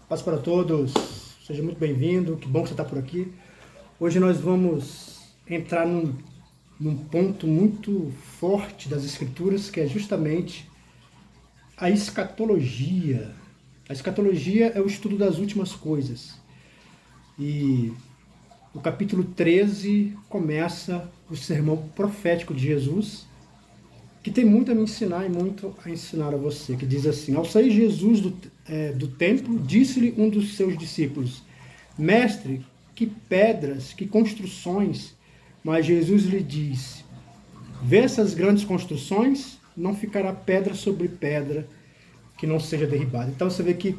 Paz para todos, seja muito bem-vindo, que bom que você está por aqui. Hoje nós vamos entrar num ponto muito forte das Escrituras, que é justamente a escatologia. A escatologia é o estudo das últimas coisas. E o capítulo 13 começa o sermão profético de Jesus, que tem muito a me ensinar e muito a ensinar a você, que diz assim: ao sair Jesus do templo, disse-lhe um dos seus discípulos: Mestre, que pedras, que construções. Mas Jesus lhe disse: vê essas grandes construções, não ficará pedra sobre pedra que não seja derribada. Então você vê que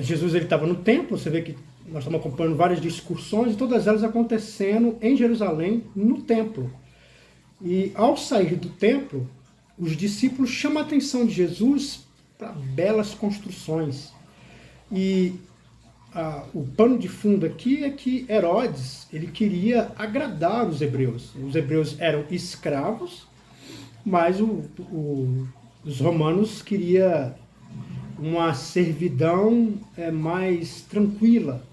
Jesus estava no templo, você vê que nós estamos acompanhando várias discussões, e todas elas acontecendo em Jerusalém, no templo. E ao sair do templo, os discípulos chamam a atenção de Jesus para belas construções. E o pano de fundo aqui é que Herodes ele queria agradar os hebreus. Os hebreus eram escravos, mas os romanos queriam uma servidão mais tranquila.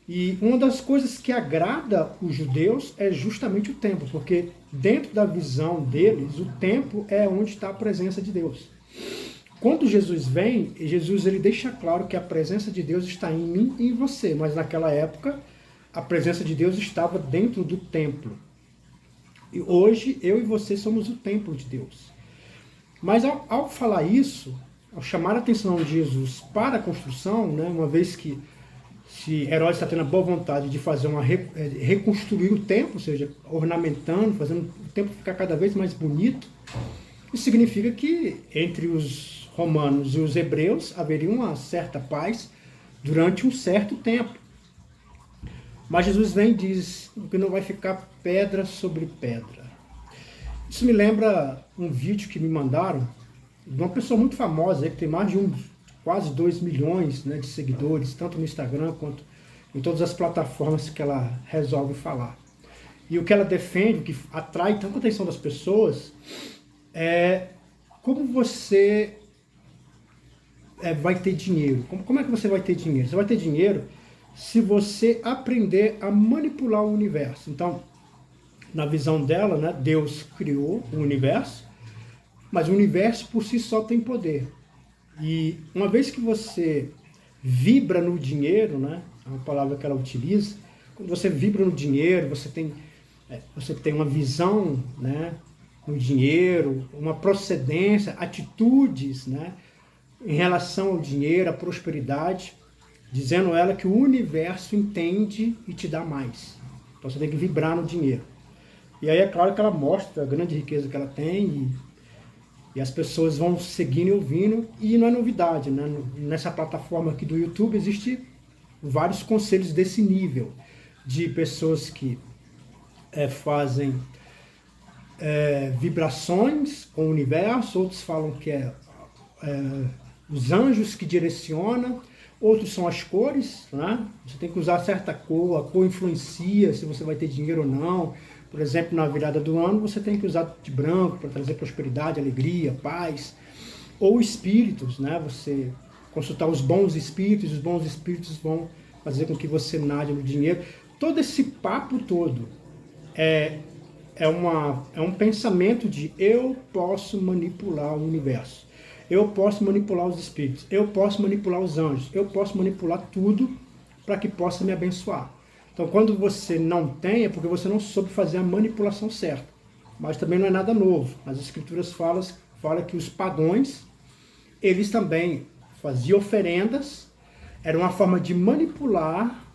E uma das coisas que agrada os judeus é justamente o templo, porque dentro da visão deles, o templo é onde está a presença de Deus. Quando Jesus vem, Jesus ele deixa claro que a presença de Deus está em mim e em você, mas naquela época a presença de Deus estava dentro do templo. E hoje eu e você somos o templo de Deus. Mas ao falar isso, ao chamar a atenção de Jesus para a construção, né, uma vez que se Herodes está tendo a boa vontade de fazer reconstruir o templo, ou seja, ornamentando, fazendo o templo ficar cada vez mais bonito, isso significa que entre os romanos e os hebreus haveria uma certa paz durante um certo tempo. Mas Jesus vem e diz que não vai ficar pedra sobre pedra. Isso me lembra um vídeo que me mandaram de uma pessoa muito famosa, que tem mais de quase 2 milhões, né, de seguidores, tanto no Instagram quanto em todas as plataformas que ela resolve falar. E o que ela defende, o que atrai tanta atenção das pessoas, é como você vai ter dinheiro. Como é que você vai ter dinheiro? Você vai ter dinheiro se você aprender a manipular o universo. Então, na visão dela, né, Deus criou o universo, mas o universo por si só tem poder. E uma vez que você vibra no dinheiro, né, é uma palavra que ela utiliza, quando você vibra no dinheiro, você tem uma visão, né, no dinheiro, uma procedência, atitudes, né, em relação ao dinheiro, à prosperidade, dizendo ela que o universo entende e te dá mais. Então você tem que vibrar no dinheiro. E aí é claro que ela mostra a grande riqueza que ela tem e as pessoas vão seguindo e ouvindo, e não é novidade, né? Nessa plataforma aqui do YouTube existe vários conselhos desse nível, de pessoas que fazem vibrações com o universo, outros falam que os anjos que direcionam, outros são as cores, né? Você tem que usar certa cor, a cor influencia se você vai ter dinheiro ou não. Por exemplo, na virada do ano, você tem que usar de branco para trazer prosperidade, alegria, paz. Ou espíritos, né? Você consultar os bons espíritos vão fazer com que você nade no dinheiro. Todo esse papo todo é um pensamento de eu posso manipular o universo. Eu posso manipular os espíritos. Eu posso manipular os anjos. Eu posso manipular tudo para que possa me abençoar. Então, quando você não tem, é porque você não soube fazer a manipulação certa. Mas também não é nada novo. As escrituras falam que os pagãos, eles também faziam oferendas, era uma forma de manipular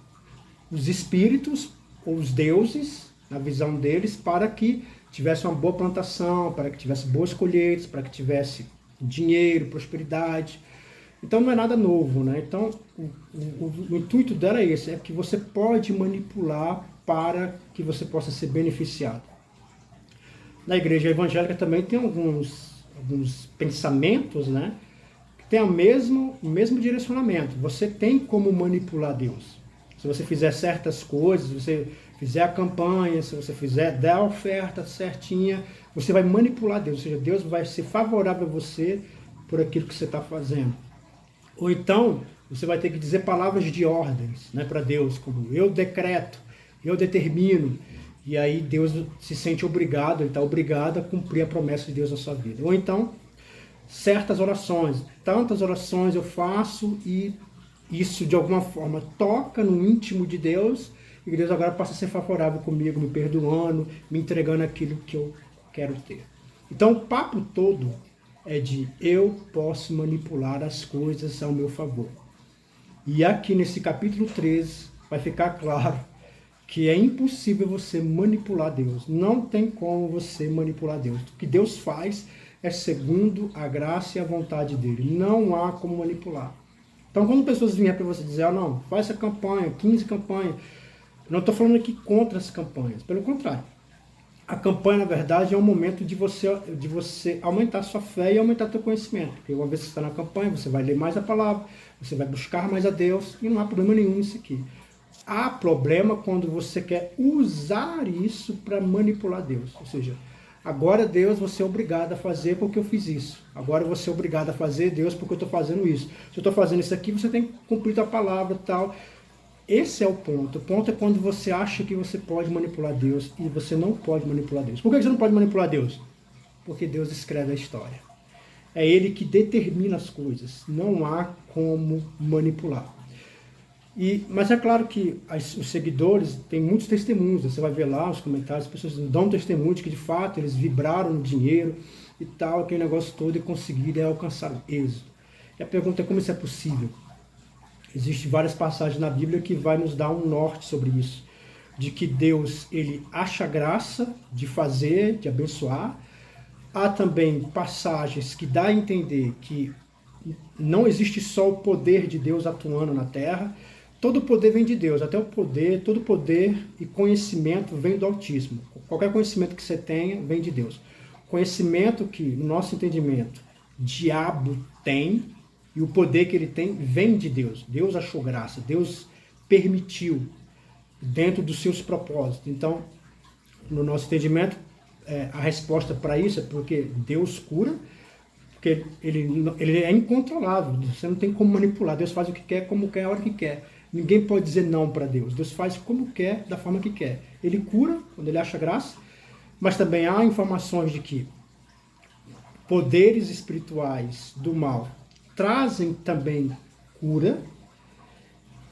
os espíritos ou os deuses, na visão deles, para que tivesse uma boa plantação, para que tivesse boas colheitas, para que tivesse dinheiro, prosperidade. Então não é nada novo, né? Então o intuito dela é esse, é que você pode manipular para que você possa ser beneficiado. Na igreja evangélica também tem alguns pensamentos, né, que tem o mesmo direcionamento. Você tem como manipular Deus. Se você fizer certas coisas, se você fizer a campanha, se você der a oferta certinha, você vai manipular Deus. Ou seja, Deus vai ser favorável a você por aquilo que você está fazendo. Ou então, você vai ter que dizer palavras de ordens, né, para Deus, como eu decreto, eu determino. E aí Deus se sente obrigado, ele está obrigado a cumprir a promessa de Deus na sua vida. Ou então, certas orações, tantas orações eu faço e isso de alguma forma toca no íntimo de Deus, e Deus agora passa a ser favorável comigo, me perdoando, me entregando aquilo que eu quero ter. Então o papo todo é de eu posso manipular as coisas ao meu favor. E aqui nesse capítulo 13 vai ficar claro que é impossível você manipular Deus. Não tem como você manipular Deus. O que Deus faz é segundo a graça e a vontade dele. Não há como manipular. Então, quando pessoas vierem para você dizer, não, faz essa campanha, 15 campanhas, não estou falando aqui contra as campanhas. Pelo contrário. A campanha, na verdade, é um momento de você aumentar a sua fé e aumentar o seu conhecimento. Porque uma vez que você está na campanha, você vai ler mais a palavra, você vai buscar mais a Deus, e não há problema nenhum nisso aqui. Há problema quando você quer usar isso para manipular Deus. Ou seja, agora Deus, você é obrigado a fazer porque eu fiz isso. Agora você é obrigado a fazer, Deus, porque eu estou fazendo isso. Se eu estou fazendo isso aqui, você tem que cumprir a palavra e tal. Esse é o ponto. O ponto é quando você acha que você pode manipular Deus e você não pode manipular Deus. Por que você não pode manipular Deus? Porque Deus escreve a história. É Ele que determina as coisas. Não há como manipular. Mas é claro que os seguidores têm muitos testemunhos. Você vai ver lá os comentários, as pessoas dão testemunho de que de fato eles vibraram no dinheiro e tal, aquele negócio todo, e conseguiram alcançar o êxito. E a pergunta é como isso é possível? Existem várias passagens na Bíblia que vai nos dar um norte sobre isso. De que Deus, ele acha graça de fazer, de abençoar. Há também passagens que dá a entender que não existe só o poder de Deus atuando na terra. Todo poder vem de Deus, até todo poder e conhecimento vem do Altíssimo. Qualquer conhecimento que você tenha vem de Deus. Conhecimento que, no nosso entendimento, diabo tem, e o poder que ele tem vem de Deus. Deus achou graça, Deus permitiu dentro dos seus propósitos. Então, no nosso entendimento, a resposta para isso é porque Deus cura, porque ele é incontrolável, você não tem como manipular. Deus faz o que quer, como quer, a hora que quer. Ninguém pode dizer não para Deus. Deus faz como quer, da forma que quer. Ele cura quando ele acha graça, mas também há informações de que poderes espirituais do mal trazem também cura,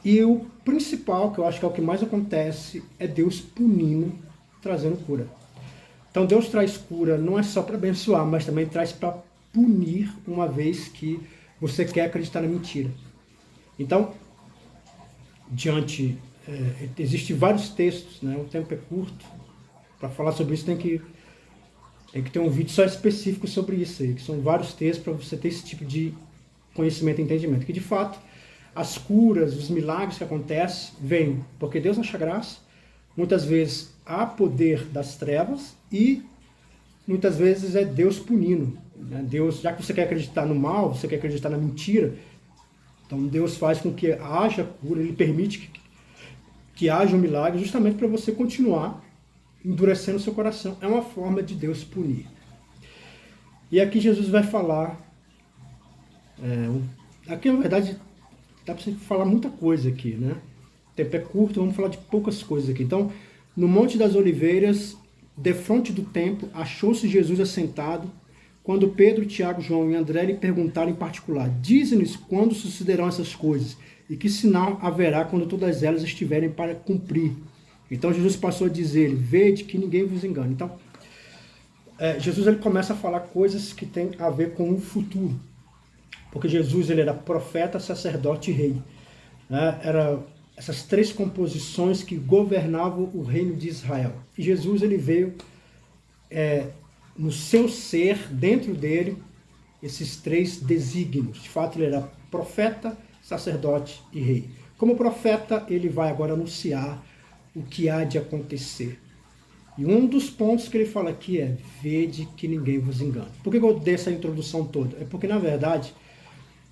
e o principal, que eu acho que é o que mais acontece, é Deus punindo, trazendo cura. Então Deus traz cura não é só para abençoar, mas também traz para punir, uma vez que você quer acreditar na mentira. Então, existem vários textos, né? O tempo é curto, para falar sobre isso tem que ter um vídeo só específico sobre isso aí, que são vários textos para você ter esse tipo de conhecimento e entendimento, que de fato as curas, os milagres que acontecem vêm porque Deus acha graça. Muitas vezes há poder das trevas e muitas vezes é Deus punindo, né? Deus, já que você quer acreditar no mal, você quer acreditar na mentira, então Deus faz com que haja cura, Ele permite que haja um milagre justamente para você continuar endurecendo o seu coração. É uma forma de Deus punir. E aqui Jesus vai falar, aqui na verdade dá para você falar muita coisa aqui, né? O tempo é curto, vamos falar de poucas coisas aqui. Então, no Monte das Oliveiras, defronte do templo, achou-se Jesus assentado, quando Pedro, Tiago, João e André lhe perguntaram em particular: dize-nos quando sucederão essas coisas, e que sinal haverá quando todas elas estiverem para cumprir. Então Jesus passou a dizer: vede que ninguém vos engane. Então, Jesus ele começa a falar coisas que têm a ver com o futuro. Porque Jesus ele era profeta, sacerdote e rei. Né? Era essas três composições que governavam o reino de Israel. E Jesus ele veio no seu ser, dentro dele, esses três desígnios. De fato, ele era profeta, sacerdote e rei. Como profeta, ele vai agora anunciar o que há de acontecer. E um dos pontos que ele fala aqui é: vede que ninguém vos engane. Por que eu dei essa introdução toda? É porque, na verdade,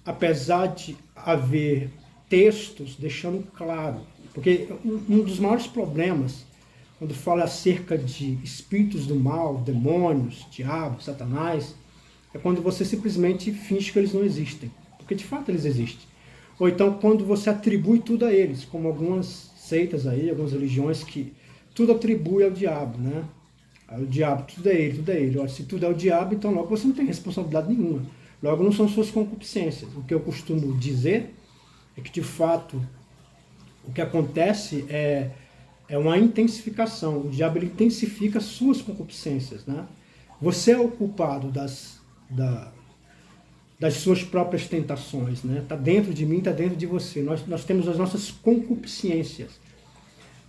apesar de haver textos deixando claro, porque um dos maiores problemas, quando fala acerca de espíritos do mal, demônios, diabo, Satanás, é quando você simplesmente finge que eles não existem. porque de fato eles existem. Ou então quando você atribui tudo a eles, como algumas seitas aí, algumas religiões que tudo atribui ao diabo, né? O diabo, tudo é ele, tudo é ele. Ora, se tudo é o diabo, então logo você não tem responsabilidade nenhuma. Logo não são suas concupiscências. O que eu costumo dizer é que de fato o que acontece é uma intensificação. O diabo ele intensifica suas concupiscências, né? Você é o culpado das suas próprias tentações, né? Está dentro de mim, está dentro de você. Nós temos as nossas concupiscências.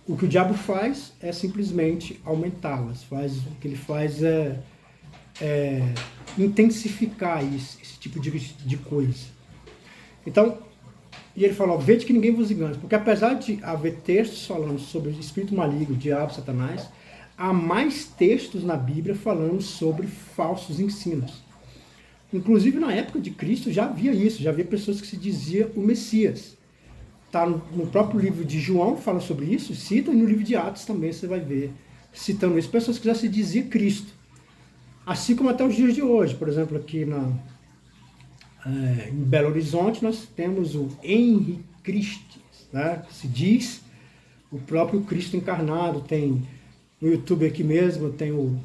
O que o diabo faz é simplesmente aumentá-las. O que ele faz é intensificar esse tipo de coisa. Então, e ele falou, vede que ninguém vos engane, porque apesar de haver textos falando sobre o espírito maligno, o diabo, Satanás, há mais textos na Bíblia falando sobre falsos ensinos. Inclusive na época de Cristo já havia isso, já havia pessoas que se diziam o Messias. Tá no próprio livro de João, fala sobre isso, cita, e no livro de Atos também você vai ver, citando isso, pessoas que já se diziam Cristo. Assim como até os dias de hoje, por exemplo, aqui em Belo Horizonte, nós temos o Henri Christ, né, que se diz o próprio Cristo encarnado. Tem no YouTube aqui mesmo, tem o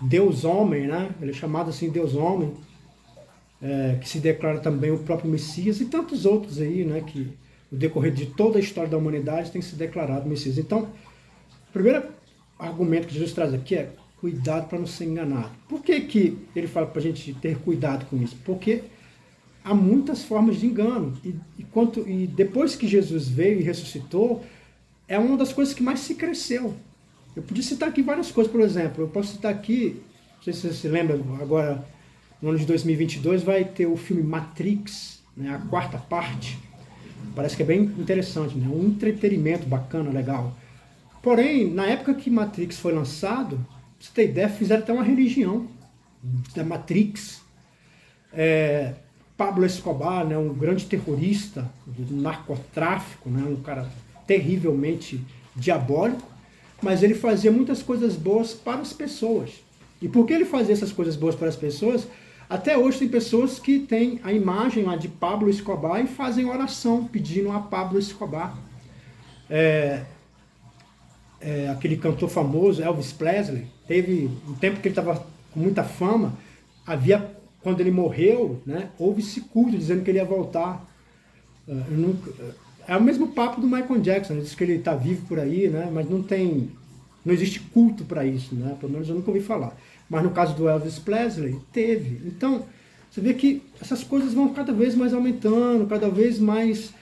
Deus Homem, né, ele é chamado assim Deus Homem, que se declara também o próprio Messias, e tantos outros aí, né, que no decorrer de toda a história da humanidade tem se declarado Messias. Então, o primeiro argumento que Jesus traz aqui é cuidado para não ser enganado. Por que ele fala para a gente ter cuidado com isso? Porque há muitas formas de engano. E depois que Jesus veio e ressuscitou, é uma das coisas que mais se cresceu. Eu podia citar aqui várias coisas, por exemplo. Eu posso citar aqui, não sei se você se lembra, agora no ano de 2022 vai ter o filme Matrix, né, a 4ª parte. Parece que é bem interessante, né? Um entretenimento bacana, legal. Porém, na época que Matrix foi lançado, pra você ter ideia, fizeram até uma religião da Matrix. Pablo Escobar, né, um grande terrorista do narcotráfico, né, um cara terrivelmente diabólico, mas ele fazia muitas coisas boas para as pessoas. E por que ele fazia essas coisas boas para as pessoas? Até hoje tem pessoas que têm a imagem lá de Pablo Escobar e fazem oração pedindo a Pablo Escobar. Aquele cantor famoso, Elvis Presley, teve um tempo que ele estava com muita fama, quando ele morreu, né, houve-se culto dizendo que ele ia voltar. É o mesmo papo do Michael Jackson, ele diz que ele está vivo por aí, né, mas não existe culto para isso, né, pelo menos eu nunca ouvi falar. Mas no caso do Elvis Presley, teve. Então, você vê que essas coisas vão cada vez mais aumentando, cada vez mais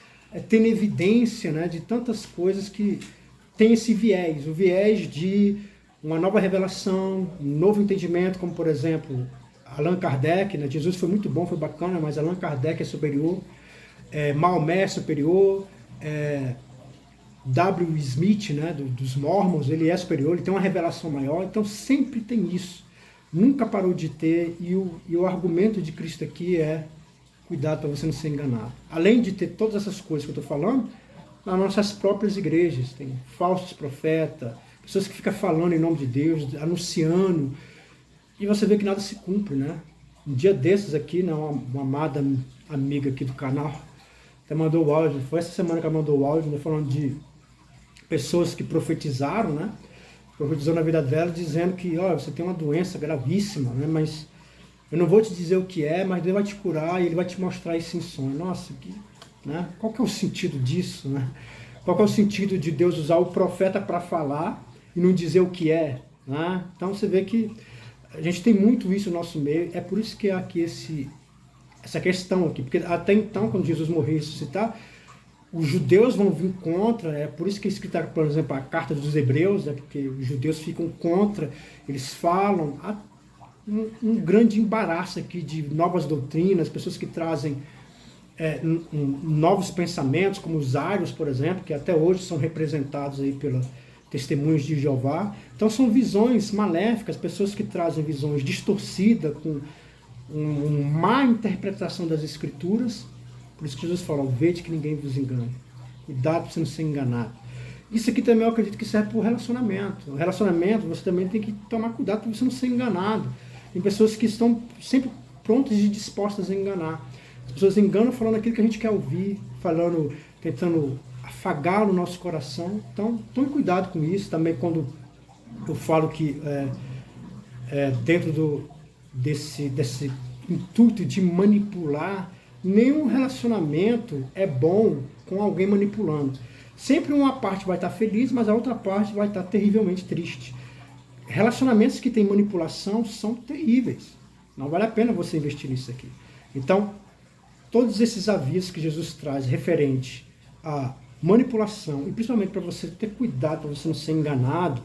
tendo evidência, né, de tantas coisas que tem esse viés, o viés de uma nova revelação, um novo entendimento, como por exemplo, Allan Kardec, né? Jesus foi muito bom, foi bacana, mas Allan Kardec é superior, Maomé é superior, W. Smith, né, dos Mormons, ele é superior, ele tem uma revelação maior, então sempre tem isso, nunca parou de ter, e o argumento de Cristo aqui é cuidado para você não ser enganado. Além de ter todas essas coisas que eu estou falando, nas nossas próprias igrejas, tem falsos profetas, pessoas que ficam falando em nome de Deus, anunciando, e você vê que nada se cumpre, né? Um dia desses aqui, né, uma amada amiga aqui do canal, até mandou o áudio, foi essa semana que ela mandou o áudio, né, falando de pessoas que profetizaram, né? Profetizou na vida dela, dizendo que, ó, você tem uma doença gravíssima, né? Mas eu não vou te dizer o que é, mas Deus vai te curar e Ele vai te mostrar isso em sonho. Nossa, né? Qual que é o sentido disso, né? Qual que é o sentido de Deus usar o profeta para falar e não dizer o que é, né? Então você vê que a gente tem muito isso no nosso meio, é por isso que há aqui essa questão aqui, porque até então, quando Jesus morreu e ressuscitar, os judeus vão vir contra, é por isso que é escrita, por exemplo, a carta dos Hebreus, né, porque os judeus ficam contra, eles falam, há um grande embaraço aqui de novas doutrinas, pessoas que trazem novos pensamentos, como os ários, por exemplo, que até hoje são representados aí pelos testemunhos de Jeová. Então são visões maléficas, pessoas que trazem visões distorcidas, com uma má interpretação das Escrituras. Por isso que Jesus falou, vede que ninguém vos engane. Cuidado para você não ser enganado. Isso aqui também eu acredito que serve para o relacionamento. O relacionamento, você também tem que tomar cuidado para você não ser enganado. Tem pessoas que estão sempre prontas e dispostas a enganar. As pessoas enganam falando aquilo que a gente quer ouvir, falando, tentando afagar no nosso coração. Então, tome cuidado com isso. Também quando eu falo que dentro desse intuito de manipular, nenhum relacionamento é bom com alguém manipulando. Sempre uma parte vai estar feliz, mas a outra parte vai estar terrivelmente triste. Relacionamentos que têm manipulação são terríveis. Não vale a pena você investir nisso aqui. Então, todos esses avisos que Jesus traz referente à manipulação, e principalmente para você ter cuidado, para você não ser enganado,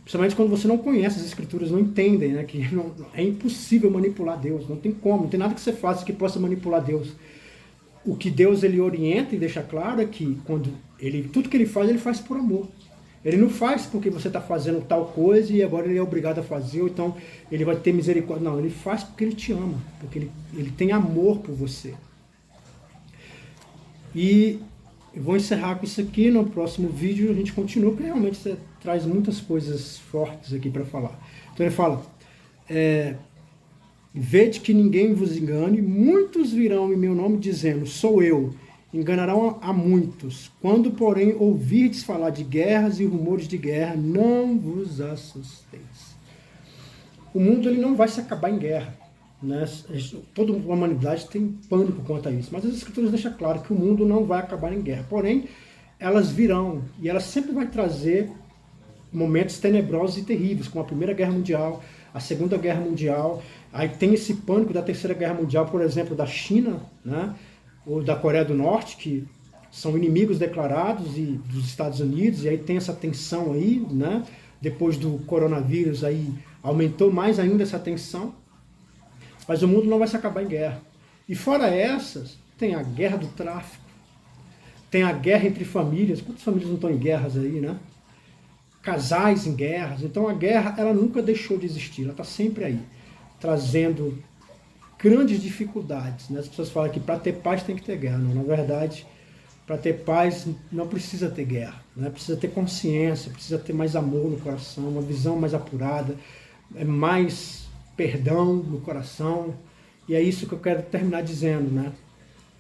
principalmente quando você não conhece as Escrituras, não entendem, né, que é impossível manipular Deus, não tem como, não tem nada que você faça que possa manipular Deus. O que Deus ele orienta e deixa claro é que tudo que ele faz por amor. Ele não faz porque você está fazendo tal coisa e agora ele é obrigado a fazer, ou então ele vai ter misericórdia. Não, ele faz porque ele te ama, porque ele tem amor por você. E eu vou encerrar com isso aqui. No próximo vídeo a gente continua, porque realmente você traz muitas coisas fortes aqui para falar. Então ele fala, vede que ninguém vos engane, muitos virão em meu nome dizendo, sou eu, enganarão a muitos. Quando, porém, ouvirdes falar de guerras e rumores de guerra, não vos assusteis. O mundo ele não vai se acabar em guerra. Né? Toda a humanidade tem pânico quanto a isso. Mas as Escrituras deixam claro que o mundo não vai acabar em guerra. Porém, elas virão. E elas sempre vão trazer momentos tenebrosos e terríveis, como a Primeira Guerra Mundial, a Segunda Guerra Mundial. Aí tem esse pânico da Terceira Guerra Mundial, por exemplo, da China, né? Ou da Coreia do Norte, que são inimigos declarados dos Estados Unidos, e aí tem essa tensão aí, né? Depois do coronavírus, aí aumentou mais ainda essa tensão. Mas o mundo não vai se acabar em guerra. E fora essas, tem a guerra do tráfico, tem a guerra entre famílias. Quantas famílias não estão em guerras aí, né? Casais em guerras. Então a guerra, ela nunca deixou de existir, ela está sempre aí, trazendo grandes dificuldades. Né? As pessoas falam que para ter paz tem que ter guerra. Não, na verdade, para ter paz não precisa ter guerra. Né? Precisa ter consciência, precisa ter mais amor no coração, uma visão mais apurada, mais perdão no coração. E é isso que eu quero terminar dizendo. Né?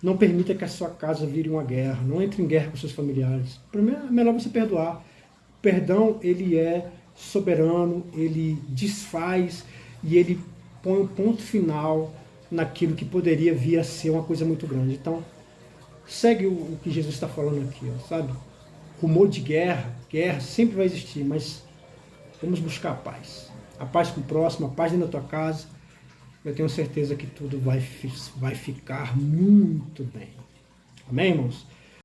Não permita que a sua casa vire uma guerra. Não entre em guerra com seus familiares. Primeiro, é melhor você perdoar. O perdão, ele é soberano, ele desfaz e ele põe um ponto final naquilo que poderia vir a ser uma coisa muito grande. Então, segue o que Jesus está falando aqui, ó, sabe? Rumor de guerra sempre vai existir, mas vamos buscar a paz. A paz com o próximo, a paz dentro da tua casa. Eu tenho certeza que tudo vai ficar muito bem. Amém, irmãos?